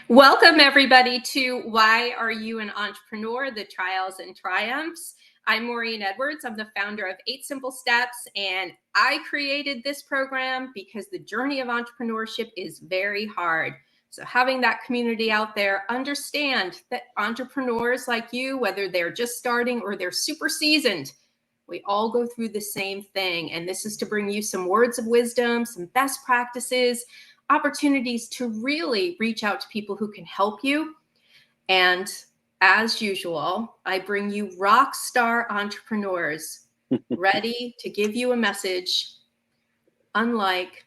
Welcome, everybody, to Why Are You an Entrepreneur? The Trials and Triumphs. I'm Maureen Edwards. I'm the founder of 8 Simple Steps, and I created this program because the journey of entrepreneurship is very hard. So having that community out there, understand that entrepreneurs like you, whether they're just starting or they're super seasoned, we all go through the same thing. And this is to bring you some words of wisdom, some best practices, opportunities to really reach out to people who can help you. And as usual, I bring you rock star entrepreneurs ready to give you a message unlike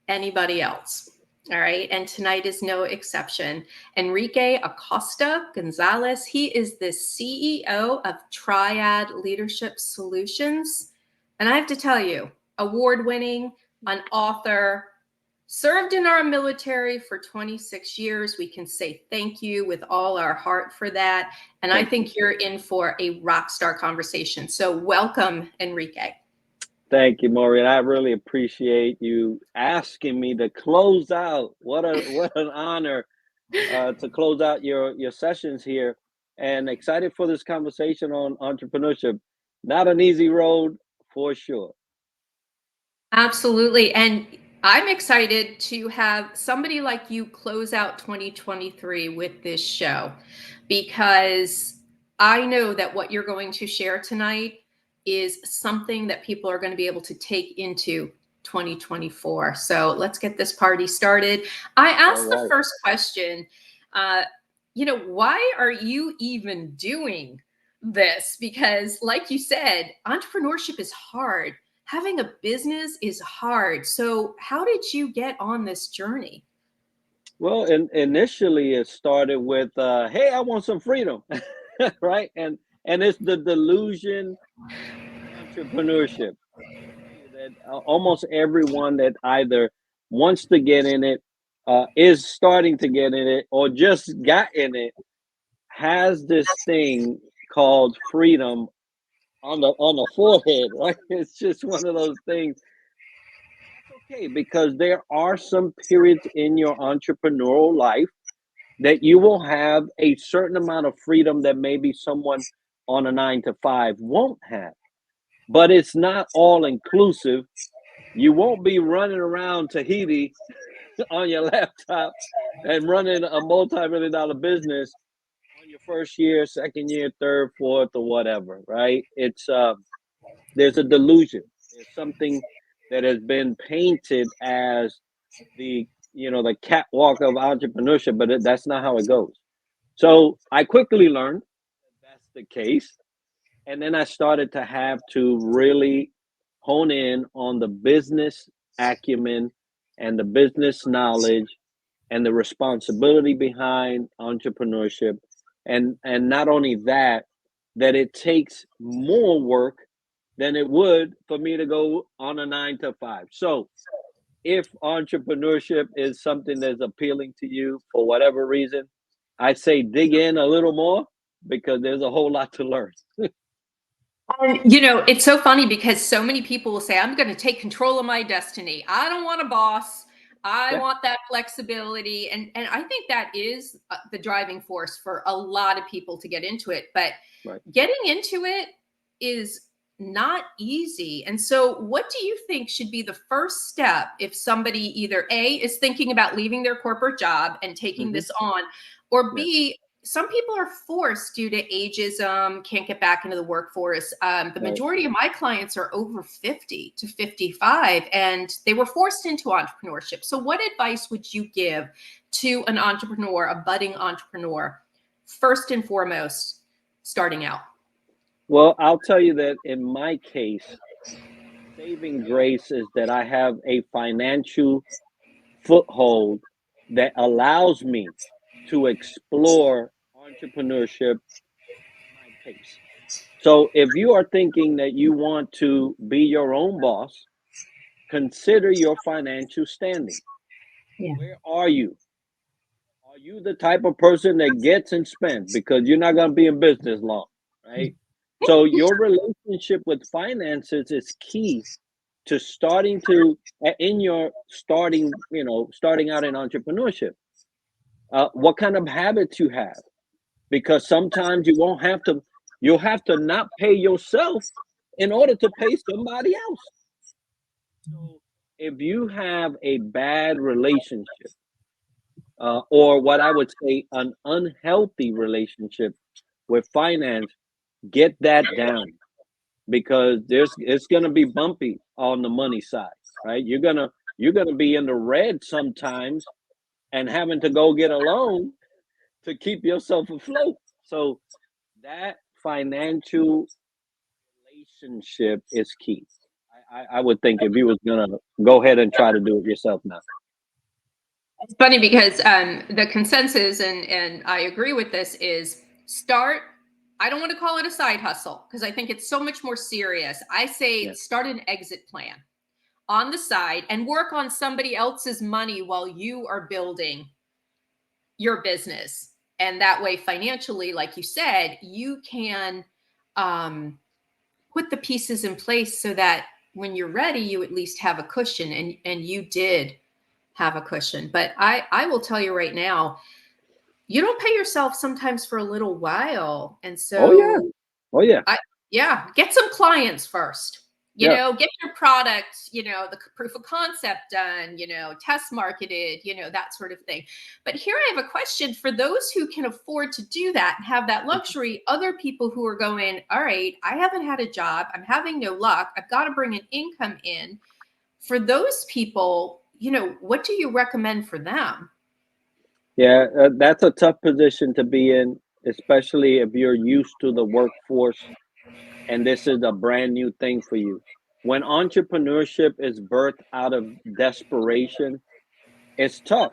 anybody else. All right. And tonight is no exception. Enrique Acosta Gonzalez, he is the CEO of Triad Leadership Solutions. And I have to tell you, award-winning, an author, served in our military for 26 years. We can say thank you with all our heart for that. And I think you're in for a rock star conversation. So welcome, Enrique. Thank you, Maureen. I really appreciate you asking me to close out. What an honor to close out your sessions here. And excited for this conversation on entrepreneurship. Not an easy road for sure. Absolutely. And I'm excited to have somebody like you close out 2023 with this show, because I know that what you're going to share tonight is something that people are going to be able to take into 2024. So let's get this party started. I asked the first question, why are you even doing this? Because like you said, entrepreneurship is hard. Having a business is hard. So how did you get on this journey? Well, initially it started with, hey, I want some freedom, right? And it's the delusion of entrepreneurship that almost everyone that either wants to get in it, is starting to get in it, or just got in it, has this thing called freedom on the forehead, right? It's just one of those things. That's okay, because there are some periods in your entrepreneurial life that you will have a certain amount of freedom that maybe someone on a 9 to 5 won't have. But it's not all inclusive. You won't be running around Tahiti on your laptop and running a multi-million-dollar business on your first year, second year, third, fourth, or whatever, right? It's there's a delusion. There's something that has been painted as the catwalk of entrepreneurship, but that's not how it goes. So I quickly learned that that's the case, and then I started to have to really hone in on the business acumen and the business knowledge and the responsibility behind entrepreneurship, and not only that it takes more work than it would for me to go on a 9 to 5. So if entrepreneurship is something that's appealing to you for whatever reason, I say dig in a little more, because there's a whole lot to learn. And it's so funny because so many people will say, I'm going to take control of my destiny. I don't want a boss. I want that flexibility. And I think that is the driving force for a lot of people to get into it. But getting into it is not easy. And so what do you think should be the first step if somebody either A, is thinking about leaving their corporate job and taking this on, or B, some people are forced due to ageism, can't get back into the workforce. The majority of my clients are over 50 to 55, and they were forced into entrepreneurship. So what advice would you give to an entrepreneur, a budding entrepreneur, first and foremost, starting out? Well, I'll tell you that in my case, saving grace is that I have a financial foothold that allows me to explore entrepreneurship at my pace. So if you are thinking that you want to be your own boss, consider your financial standing. Where are you? Are you the type of person that gets and spends? Because you're not going to be in business long, right? So your relationship with finances is key to starting out in entrepreneurship. what kind of habits you have, because sometimes you'll have to not pay yourself in order to pay somebody else. So if you have a bad relationship, or what I would say an unhealthy relationship with finance, get that down, because it's going to be bumpy on the money side, right? You're going to be in the red sometimes and having to go get a loan to keep yourself afloat. So that financial relationship is key. I would think if you was gonna go ahead and try to do it yourself now. It's funny because the consensus, and I agree with this, is start. I don't want to call it a side hustle because I think it's so much more serious. I say Yeah. start an exit plan on the side and work on somebody else's money while you are building your business. And that way, financially, like you said, you can put the pieces in place so that when you're ready, you at least have a cushion. And you did have a cushion. But I will tell you right now, you don't pay yourself sometimes for a little while. And Oh yeah. so Oh yeah. yeah, get some clients first. Yeah. Get your product, the proof of concept done, test marketed, that sort of thing. But here I have a question for those who can afford to do that and have that luxury. Other people who are going, all right, I haven't had a job, I'm having no luck, I've got to bring an income in. For those people, what do you recommend for them? Yeah. That's a tough position to be in, especially if you're used to the workforce and this is a brand new thing for you. When entrepreneurship is birthed out of desperation, it's tough.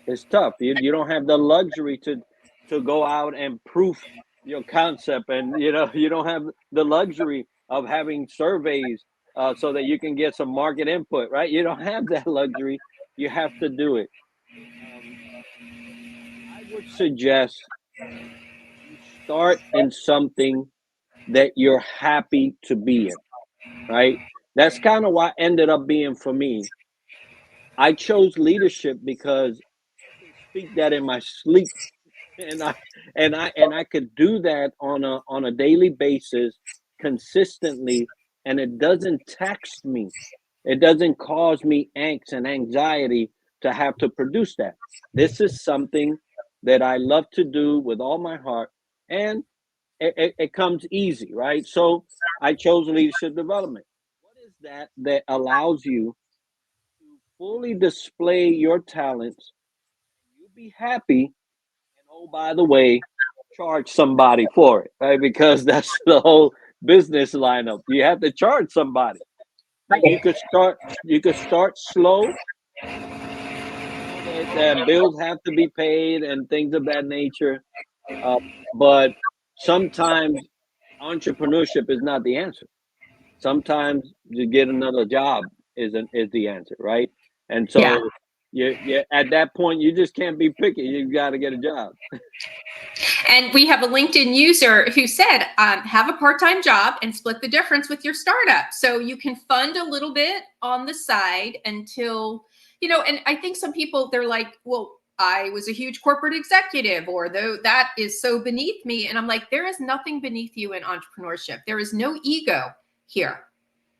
It's tough. You don't have the luxury to go out and proof your concept, and you don't have the luxury of having surveys so that you can get some market input, right? You don't have that luxury. You have to do it. Um, I would suggest you start in something that you're happy to be in, right? That's kind of what ended up being for me. I chose leadership because I can speak that in my sleep, and I could do that on a daily basis consistently, and it doesn't tax me. It doesn't cause me angst and anxiety to have to produce that. This is something that I love to do with all my heart, and it comes easy, right? So I chose leadership development. What is that allows you to fully display your talents? You be happy, and oh, by the way, charge somebody for it, right? Because that's the whole business lineup. You have to charge somebody. You could start slow. I know that bills have to be paid and things of that nature. Uh, but sometimes entrepreneurship is not the answer. Sometimes to get another job is the answer, right? And Yeah. so you at that point you just can't be picky. You got to get a job. And we have a LinkedIn user who said, have a part-time job and split the difference with your startup. So you can fund a little bit on the side until, and I think some people, they're like, well, I was a huge corporate executive, or though that is so beneath me. And I'm like, there is nothing beneath you in entrepreneurship. There is no ego here.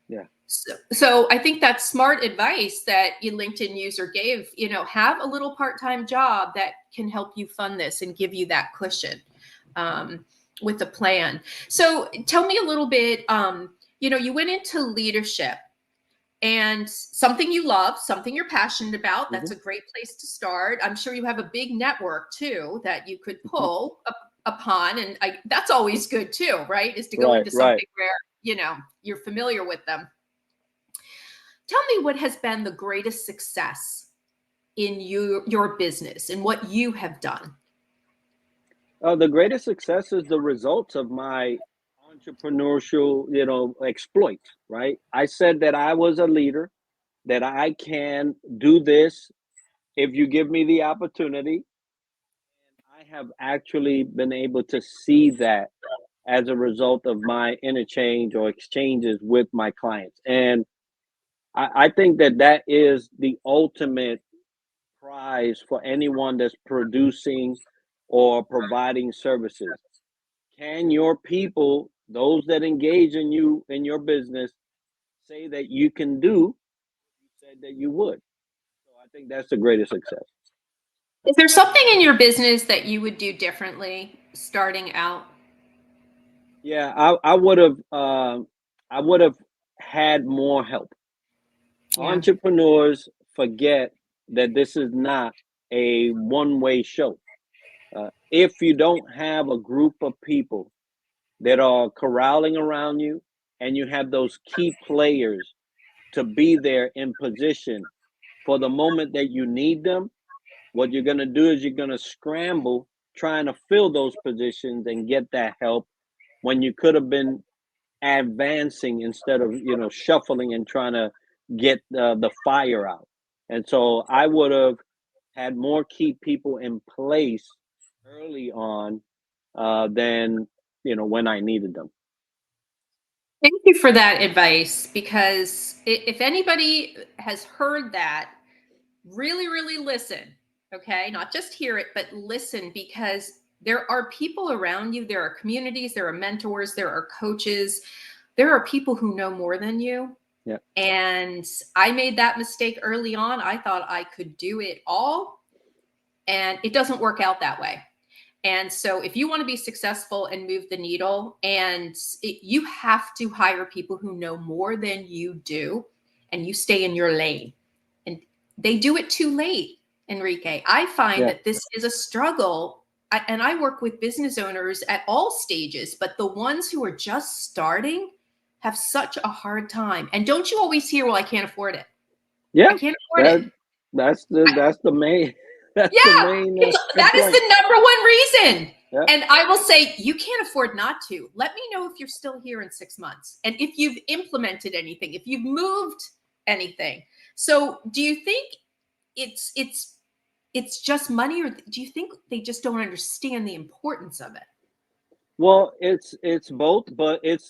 Yeah. So I think that's smart advice that your LinkedIn user gave. Have a little part-time job that can help you fund this and give you that cushion with a plan. So tell me a little bit. You went into leadership, and something you love, something you're passionate about. That's Mhm. a great place to start. I'm sure you have a big network too that you could pull upon, and that's always good too, right? Is to go Right, into right. something where you're familiar with them. Tell me what has been the greatest success in your business and what you have done. The greatest success is the results of my entrepreneurial, exploits, right? I said that I was a leader, that I can do this if you give me the opportunity. I have actually been able to see that as a result of my interchange or exchanges with my clients. And I think that is the ultimate prize for anyone that's producing or providing services. Can your people, those that engage in you in your business, say that you can do what you said that you would? So I think that's the greatest success. Is there something in your business that you would do differently starting out? Yeah, I would have had more help. Yeah. Entrepreneurs forget that this is not a one-way show. If you don't have a group of people that are corralling around you and you have those key players to be there in position for the moment that you need them, what you're going to do is you're going to scramble trying to fill those positions and get that help when you could have been advancing instead of shuffling and trying to get the fire out. And so I would have had more key people in place early on than when I needed them. Thank you for that advice, because if anybody has heard that, really, really listen, okay? Not just hear it, but listen, because there are people around you, there are communities, there are mentors, there are coaches, there are people who know more than you. Yeah. And I made that mistake early on. I thought I could do it all, and it doesn't work out that way. And so if you want to be successful and move the needle, you have to hire people who know more than you do, and you stay in your lane. And they do it too late, Enrique. I find that this is a struggle. And I work with business owners at all stages, but the ones who are just starting have such a hard time. And don't you always hear, well, I can't afford it. Yeah, I can't afford it. That's the main that is the number one reason. Yeah. And I will say, you can't afford not to. Let me know if you're still here in 6 months and if you've implemented anything, if you've moved anything. So do you think it's just money, or do you think they just don't understand the importance of it? Well, it's both, but it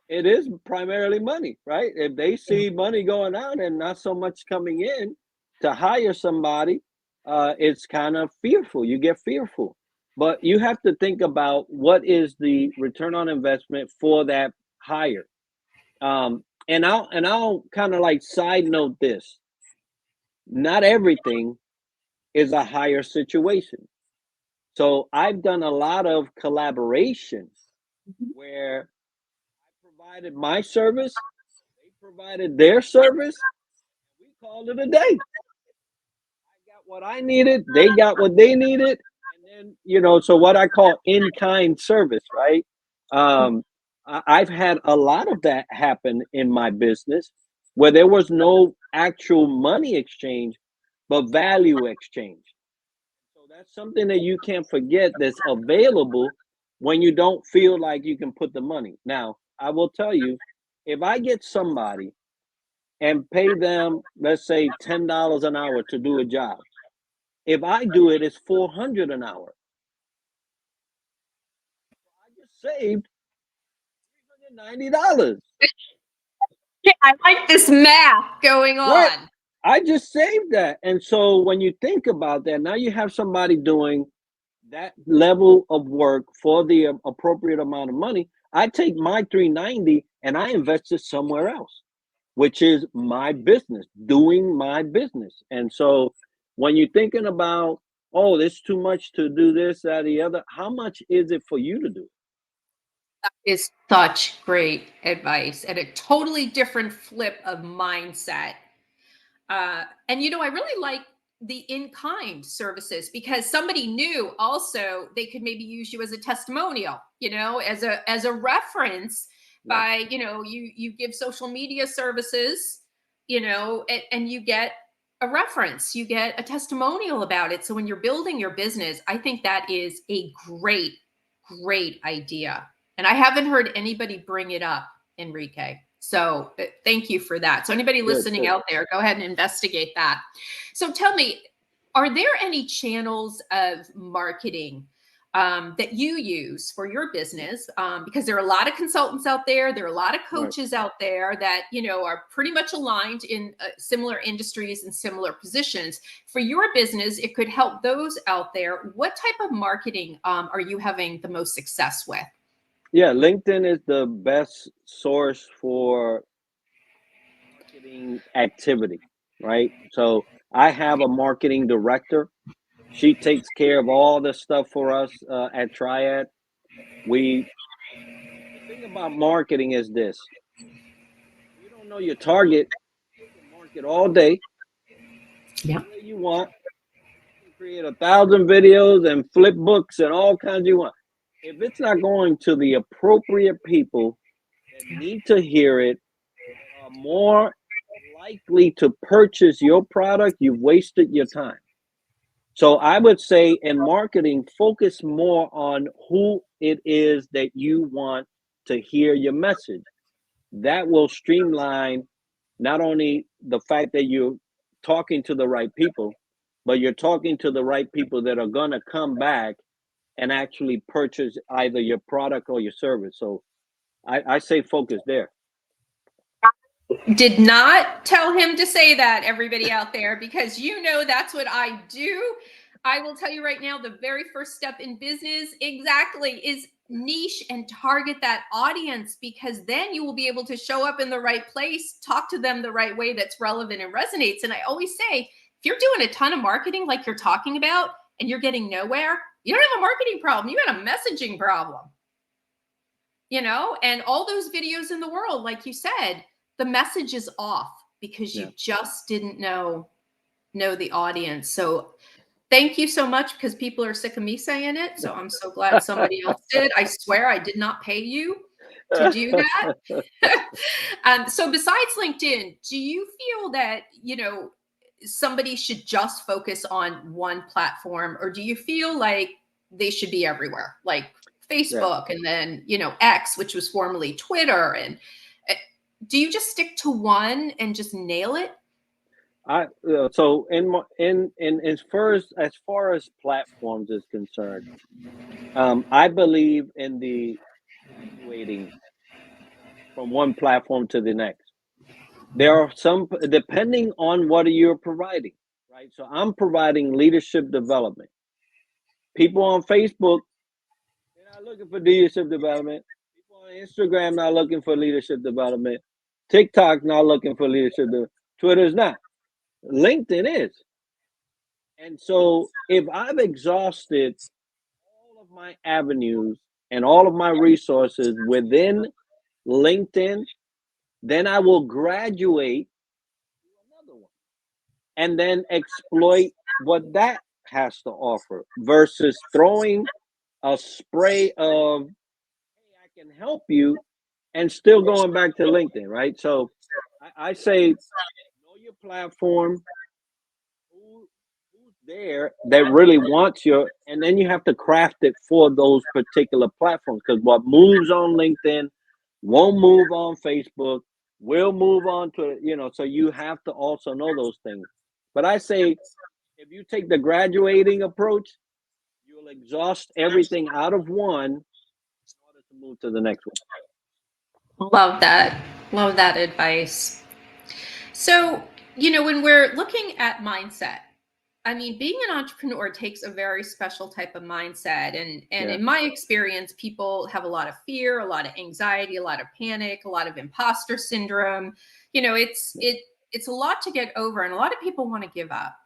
is primarily money, right? If they see money going out and not so much coming in to hire somebody, it's kind of fearful. You get fearful. But you have to think about what is the return on investment for that hire. And I'll kind of like side note this. Not everything is a hire situation. So I've done a lot of collaborations where I provided my service, they provided their service, and we called it a day. I got what I needed, they got what they needed, and then so what I call in-kind service, right? I've had a lot of that happen in my business where there was no actual money exchange, but value exchange. So that's something that you can't forget that's available when you don't feel like you can put the money. Now, I will tell you, if I get somebody and pay them, let's say $10 an hour to do a job, if I do it, it's $400 an hour. I just saved $390. I like this math going on. Right. I just saved that. And so when you think about that, now you have somebody doing that level of work for the appropriate amount of money. I take my 390 and I invest it somewhere else, which is my business, doing my business. And so when you're thinking about, oh, there's too much to do this, that, the other, how much is it for you to do? That is such great advice, and a totally different flip of mindset. And I really like the in-kind services, because somebody new also, they could maybe use you as a testimonial, as a reference. By you give social media services, and you get a reference, you get a testimonial about it. So when you're building your business, I think that is a great idea, and I haven't heard anybody bring it up, Enrique. So thank you for that. So anybody listening out there, go ahead and investigate that. So tell me, are there any channels of marketing that you use for your business, because there are a lot of consultants out there, there are a lot of coaches out there that, you know, are pretty much aligned in similar industries and similar positions. For your business, it could help those out there. What type of marketing are you having the most success with? Yeah, LinkedIn is the best source for marketing activity, right? So I have a marketing director. She takes care of all the stuff for us at Triad. The thing about marketing is this: you don't know your target, you can market all day, Yeah. any way you want. You can create 1,000 videos and flip books and all kinds you want. If it's not going to the appropriate people that need to hear it, that are more likely to purchase your product, you've wasted your time. So I would say in marketing, focus more on who it is that you want to hear your message. That will streamline not only the fact that you're talking to the right people, but you're talking to the right people that are going to come back and actually purchase either your product or your service. So I say focus there. Did not tell him to say that, everybody out there, because you know that's what I do. I will tell you right now, the very first step in business exactly is niche and target that audience, because then you will be able to show up in the right place, talk to them the right way that's relevant and resonates. And I always say, if you're doing a ton of marketing like you're talking about and you're getting nowhere, you don't have a marketing problem, you got a messaging problem. You know, and all those videos in the world, like you said, the message is off because you just didn't know the audience. So thank you so much, because people are sick of me saying it. So I'm so glad somebody else did. I swear I did not pay you to do that. So besides LinkedIn, do you feel that, you know, somebody should just focus on one platform, or do you feel like they should be everywhere? Like Facebook and then, you know, X, which was formerly Twitter. And do you just stick to one and just nail it? So in as far as platforms is concerned, I believe in the graduating from one platform to the next. There are some, depending on what you're providing, right? So I'm providing leadership development. People on Facebook, they're not looking for leadership development. People on Instagram not looking for leadership development. TikTok not looking for leadership development. Twitter's not. LinkedIn is. And so if I've exhausted all of my avenues and all of my resources within LinkedIn, then I will graduate to another one and then exploit what that has to offer versus throwing a spray of, hey, I can help you, and still going back to LinkedIn, right? So I say, know your platform, who's there that really wants your, and then you have to craft it for those particular platforms, because what moves on LinkedIn won't move on Facebook, will move on to, you know, so you have to also know those things. But I say, if you take the graduating approach, you'll exhaust everything out of one in order to move to the next one. Love that. Love that advice. So, you know, when we're looking at mindset, I mean, being an entrepreneur takes a very special type of mindset. And in my experience, people have a lot of fear, a lot of anxiety, a lot of panic, a lot of imposter syndrome. You know, it's a lot to get over, and a lot of people want to give up.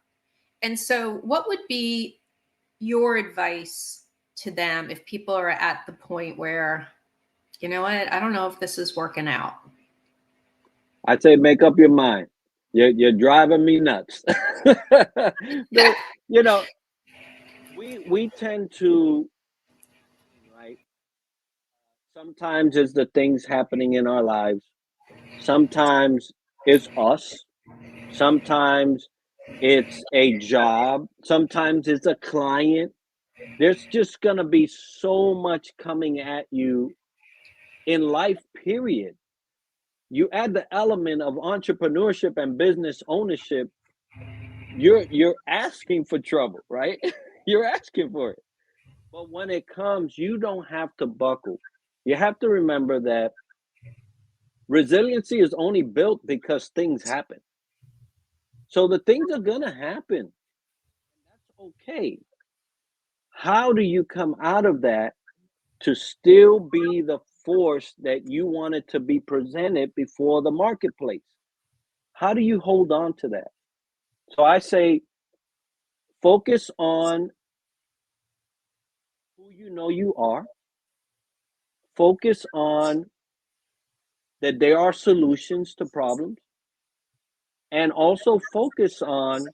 And so what would be your advice to them if people are at the point where, you know what, I don't know if this is working out? I'd say make up your mind. You're driving me nuts. You know, we tend to, right? Sometimes it's the things happening in our lives. Sometimes it's us. Sometimes it's a job. Sometimes it's a client. There's just going to be so much coming at you in life, period. You add the element of entrepreneurship and business ownership, you're asking for trouble, right? You're asking for it. But when it comes, you don't have to buckle. You have to remember that resiliency is only built because things happen. So the things are going to happen. That's okay. How do you come out of that to still be the force that you wanted to be presented before the marketplace? How do you hold on to that? So I say focus on who you know you are. Focus on that there are solutions to problems, and also focus on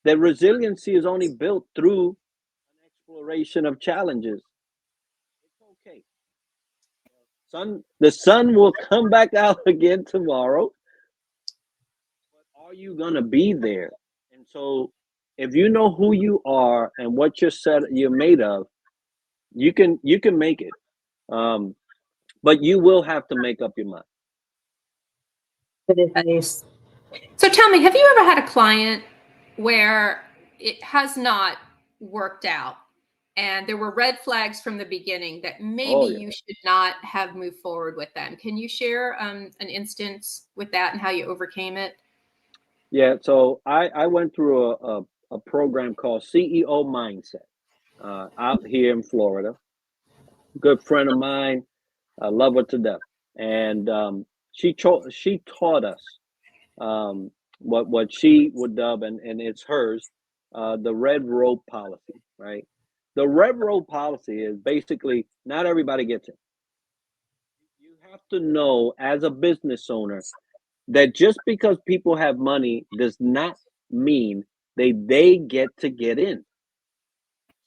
that resiliency is only built through an exploration of challenges. It's okay. The sun will come back out again tomorrow, but are you going to be there? And so if you know who you are and what you're made of, you can make it. But you will have to make up your mind. Good advice. So tell me, have you ever had a client where it has not worked out and there were red flags from the beginning that maybe you should not have moved forward with them? Can you share an instance with that and how you overcame it? Yeah, so I went through a program called CEO Mindset out here in Florida. Good friend of mine, I love her to death, and she taught us what she would dub, and it's hers, the red rope policy, right? The red rope policy is basically not everybody gets it. You have to know as a business owner that just because people have money does not mean they get to get in.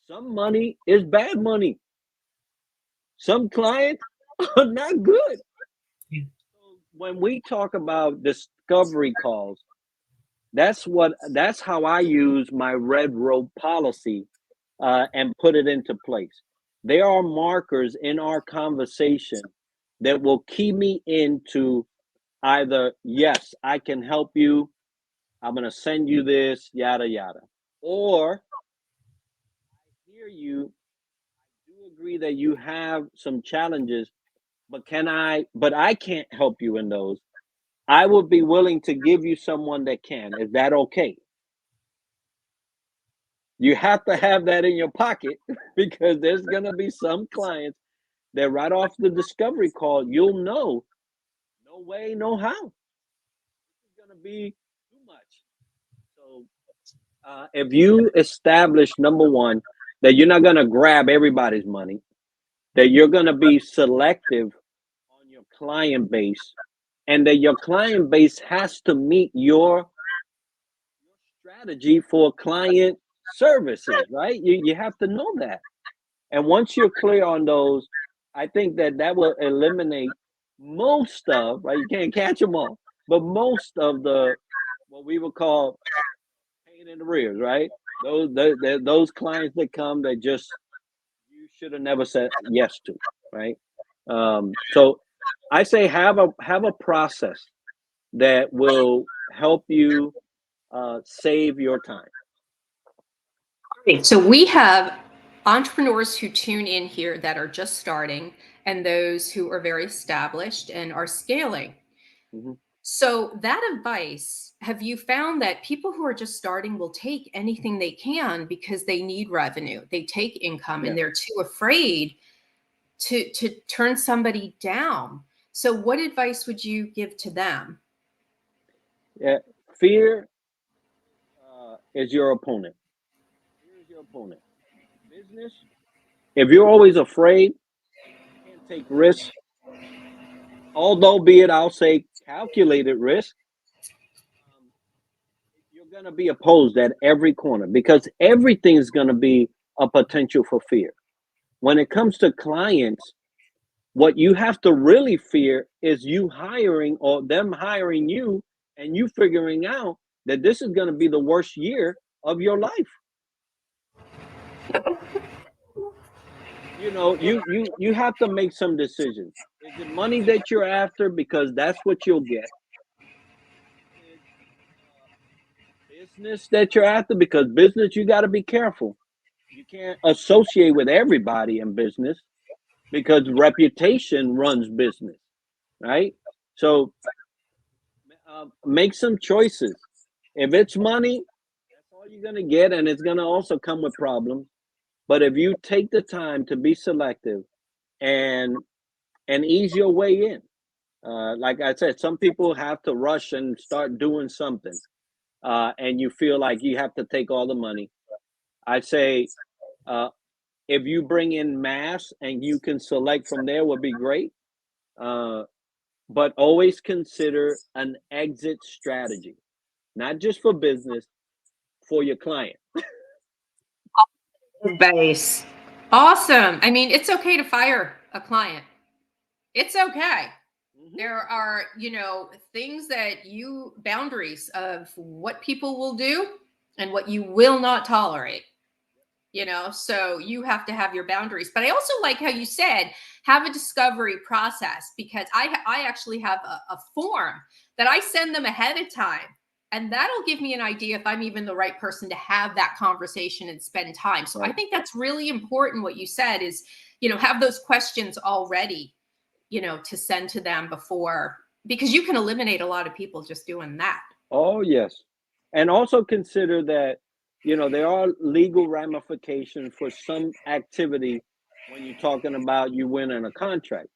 Some money is bad money. Some clients are not good. Yeah. So when we talk about discovery calls, that's how I use my red rope policy and put it into place. There are markers in our conversation that will key me into either, yes, I can help you, I'm going to send you this, yada, yada. Or, I hear you, I do agree that you have some challenges, but I can't help you in those. I would be willing to give you someone that can. Is that okay? You have to have that in your pocket because there's going to be some clients that right off the discovery call, you'll know, no way, no how. This is going to be too much. So if you establish, number one, that you're not going to grab everybody's money, that you're going to be selective on your client base, and that your client base has to meet your strategy for client services, right? You have to know that. And once you're clear on those, I think that will eliminate most of, right? You can't catch them all, but most of what we would call paying in arrears, right? Those clients that come that just you should have never said yes to, right? So I say have a process that will help you save your time. Great. So we have entrepreneurs who tune in here that are just starting and those who are very established and are scaling. Mm-hmm. So that advice, have you found that people who are just starting will take anything they can because they need revenue, they take income, and they're too afraid to turn somebody down? So what advice would you give to them? Yeah, fear is your opponent. Fear is your opponent. Business, if you're always afraid, can't take risks, although be it, I'll say calculated risk, you're going to be opposed at every corner because everything's going to be a potential for fear. When it comes to clients, what you have to really fear is you hiring or them hiring you and you figuring out that this is going to be the worst year of your life. You have to make some decisions. Is it money that you're after because that's what you'll get? Is it business that you're after? Because business, you got to be careful. You can't associate with everybody in business because reputation runs business, right? So make some choices. If it's money, that's all you're going to get, and it's going to also come with problems. But if you take the time to be selective and ease your way in, like I said, some people have to rush and start doing something, and you feel like you have to take all the money. I'd say if you bring in mass and you can select from there, would be great. But always consider an exit strategy, not just for business, for your client. Base. Awesome. I mean, it's okay to fire a client. It's okay. Mhm. There are, things that boundaries of what people will do and what you will not tolerate. So you have to have your boundaries. But I also like how you said have a discovery process, because I actually have a form that I send them ahead of time, and that'll give me an idea if I'm even the right person to have that conversation and spend time. So I Right. think that's really important. What you said is, have those questions already, to send to them before, because you can eliminate a lot of people just doing that. Oh, yes. And also consider that, there are legal ramifications for some activity when you're talking about you winning a contract.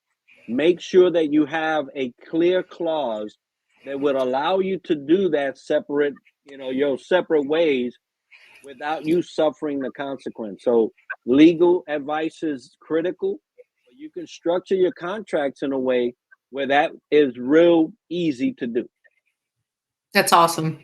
Make sure that you have a clear clause that would allow you to do that separate, your separate ways without you suffering the consequence. So legal advice is critical, but you can structure your contracts in a way where that is real easy to do. That's awesome.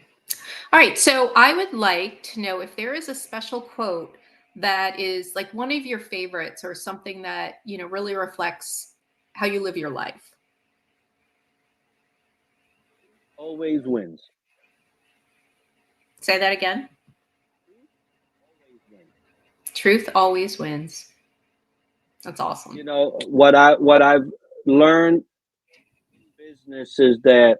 All right. So I would like to know if there is a special quote that is like one of your favorites, or something that, really reflects how you live your life. Always wins. Say that again. Always wins. Truth always wins. That's awesome. What I've learned in business is that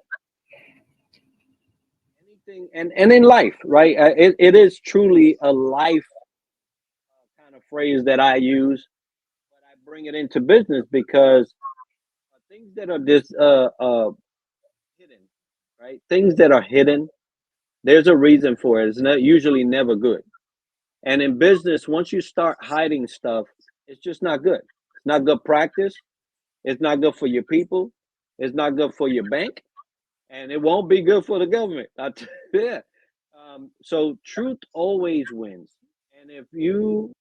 anything, and in life, right? It is truly a life kind of phrase that I use, but I bring it into business because things that are just hidden, right? Things that are hidden, there's a reason for it. It's not usually never good. And in business, once you start hiding stuff, it's just not good. It's not good practice. It's not good for your people. It's not good for your bank, and it won't be good for the government. Yeah. So truth always wins. And if you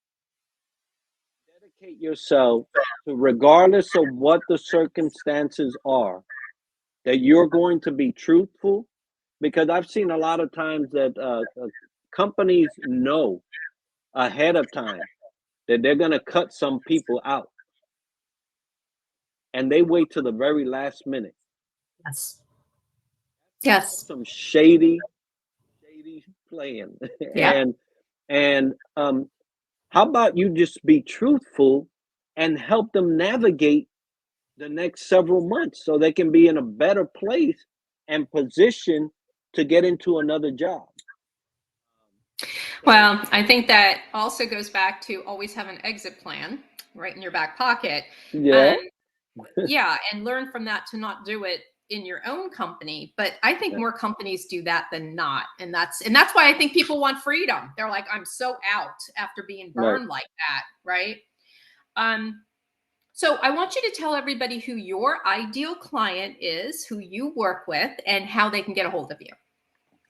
dedicate yourself to, regardless of what the circumstances are, that you're going to be truthful, because I've seen a lot of times that companies know ahead of time that they're going to cut some people out, and they wait to the very last minute. Yes. Yes. Some shady playing. Yeah. And how about you just be truthful and help them navigate the next several months so they can be in a better place and position to get into another job. Well, I think that also goes back to always have an exit plan right in your back pocket. Yeah. Um, yeah, and learn from that to not do it in your own company. But I think Yeah. more companies do that than not, and that's why I think people want freedom. They're like, I'm so out after being Right. burned like that, right? So I want you to tell everybody who your ideal client is, who you work with, and how they can get a hold of you.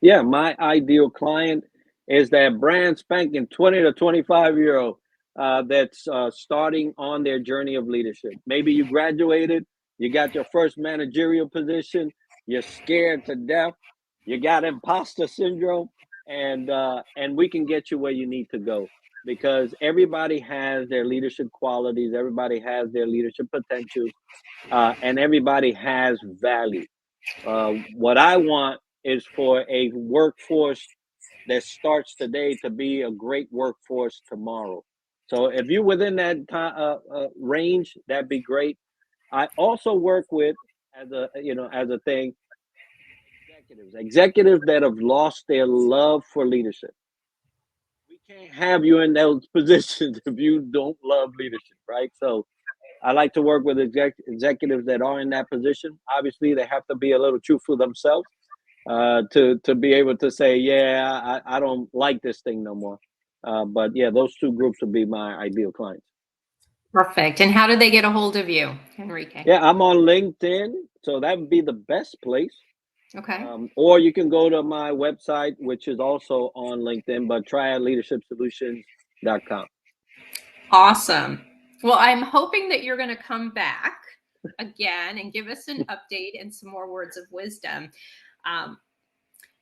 Yeah, my ideal client is that brand spanking 20 to 25-year-old that's starting on their journey of leadership. Maybe you graduated, you got your first managerial position, you're scared to death, you got imposter syndrome, and we can get you where you need to go, because everybody has their leadership qualities, everybody has their leadership potentials, and everybody has value. What I want is for a workforce that starts today to be a great workforce tomorrow. So if you're within that range, that'd be great. I also work with, as a thing, executives that have lost their love for leadership. We can't have you in those positions if you don't love leadership, right? So I like to work with executives that are in that position. Obviously, they have to be a little truthful themselves to be able to say, yeah, I don't like this thing no more. But yeah, those two groups would be my ideal clients. Perfect. And how do they get a hold of you, Enrique? Yeah, I'm on LinkedIn, so that would be the best place. Okay. Or you can go to my website, which is also on LinkedIn, but triadleadershipsolutions.com. Awesome. Well, I'm hoping that you're going to come back again and give us an update and some more words of wisdom.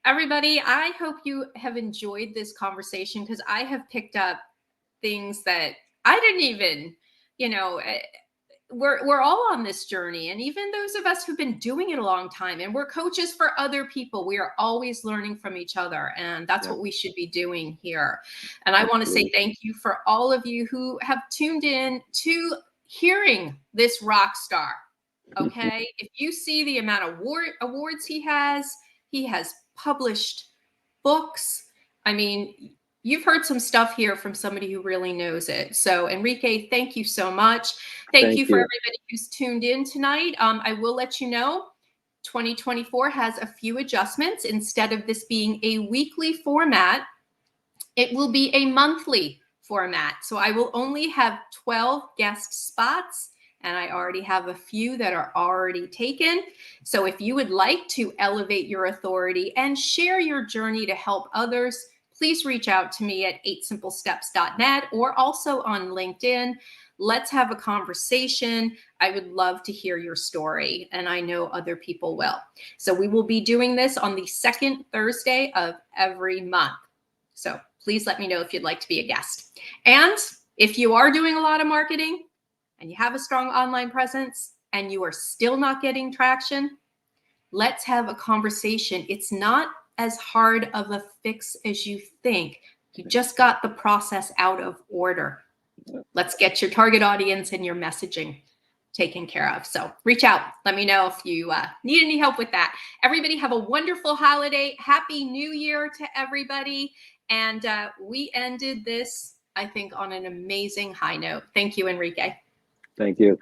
Everybody, I hope you have enjoyed this conversation because I have picked up things that I didn't even, we're all on this journey. And even those of us who've been doing it a long time and we're coaches for other people, we are always learning from each other. And that's what we should be doing here. And I want to say thank you for all of you who have tuned in to hearing this rock star. Okay. If you see the amount of awards he has published books. I mean, you've heard some stuff here from somebody who really knows it. So Enrique, thank you so much. Thank you for everybody who's tuned in tonight. I will let you know 2024 has a few adjustments. Instead of this being a weekly format, it will be a monthly format. So I will only have 12 guest spots, and I already have a few that are already taken. So if you would like to elevate your authority and share your journey to help others, please reach out to me at 8simplesteps.net or also on LinkedIn. Let's have a conversation. I would love to hear your story, and I know other people will. So we will be doing this on the second Thursday of every month. So please let me know if you'd like to be a guest. And if you are doing a lot of marketing and you have a strong online presence and you are still not getting traction, let's have a conversation. It's not as hard of a fix as you think. You just got the process out of order. Let's get your target audience and your messaging taken care of. So reach out. Let me know if you need any help with that. Everybody have a wonderful holiday. Happy New Year to everybody. And we ended this, I think, on an amazing high note. Thank you, Enrique. Thank you.